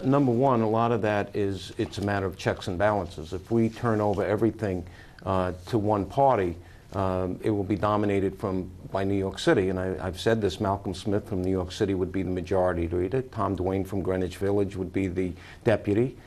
Number one, a lot of that is it's a matter of checks and balances. If we turn over everything to one party, it will be dominated by New York City. And I've said this, Malcolm Smith from New York City would be the majority leader. Tom Duane from Greenwich Village would be the deputy.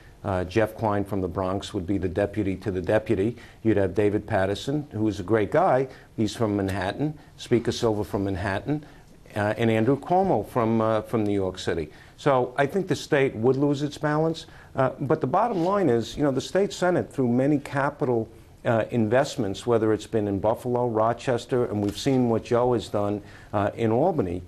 Jeff Klein from the Bronx would be the deputy to the deputy. You'd have David Paterson, who is a great guy. He's from Manhattan. Speaker Silver from Manhattan. And Andrew Cuomo from New York City. So I think the state would lose its balance. But the bottom line is, the state Senate, through many capital investments, whether it's been in Buffalo, Rochester, and we've seen what Joe has done in Albany,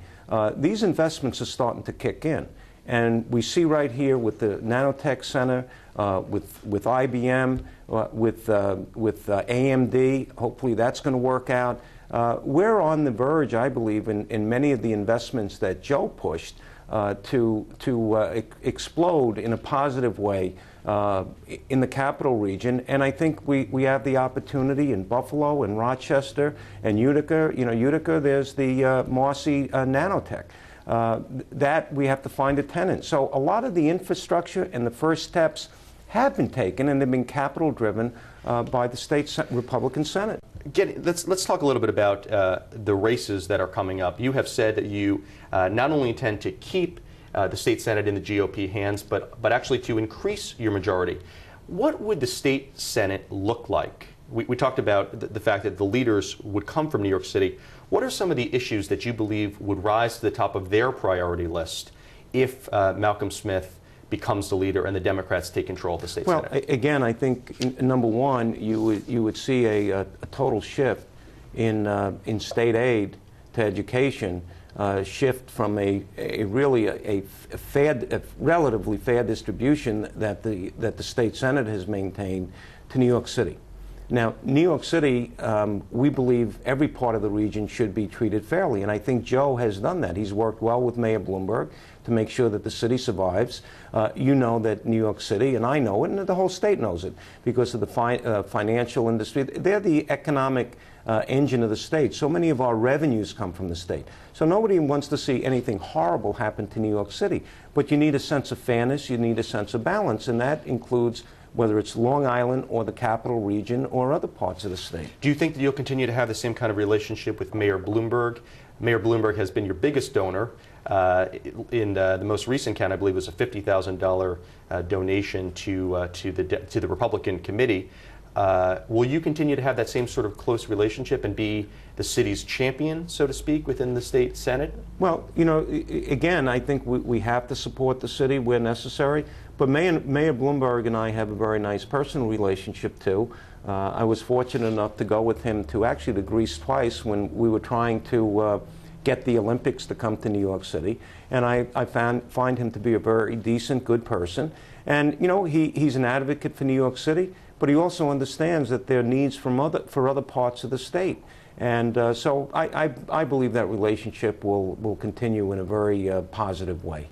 these investments are starting to kick in. And we see right here with the Nanotech Center, with IBM, with AMD, hopefully that's going to work out. We're on the verge, I believe, in many of the investments that Joe pushed to explode in a positive way in the capital region. And I think we have the opportunity in Buffalo and Rochester and Utica. Utica, there's the Marcy Nanotech. That we have to find a tenant. So a lot of the infrastructure and the first steps have been taken, and they've been capital driven by the state Republican Senate. Let's talk a little bit about the races that are coming up. You have said that you not only intend to keep the state Senate in the GOP hands, but actually to increase your majority. What would the state Senate look like? We talked about the fact that the leaders would come from New York City. What are some of the issues that you believe would rise to the top of their priority list if Malcolm Smith becomes the leader and the Democrats take control of the state Senate? Well, again, I think number one, you would see a total shift in state aid to education, shift from a relatively fair distribution that the state Senate has maintained to New York City. Now, New York City, we believe every part of the region should be treated fairly, and I think Joe has done that. He's worked well with Mayor Bloomberg to make sure that the city survives. You know that New York City, and I know it, and the whole state knows it, because of the financial industry. They're the economic engine of the state. So many of our revenues come from the state. So nobody wants to see anything horrible happen to New York City. But you need a sense of fairness, you need a sense of balance, and that includes whether it's Long Island or the capital region or other parts of the state. Do you think that you'll continue to have the same kind of relationship with Mayor Bloomberg? Mayor Bloomberg has been your biggest donor. In the most recent count, I believe, was a $50,000 donation to the Republican committee. Will you continue to have that same sort of close relationship and be the city's champion, so to speak, within the state Senate? Well, again, I think we have to support the city where necessary. But Mayor Bloomberg and I have a very nice personal relationship, too. I was fortunate enough to go with him to Greece twice when we were trying to get the Olympics to come to New York City. And I find him to be a very decent, good person. And, he's an advocate for New York City, but he also understands that there are needs for other parts of the state. And so I believe that relationship will continue in a very positive way.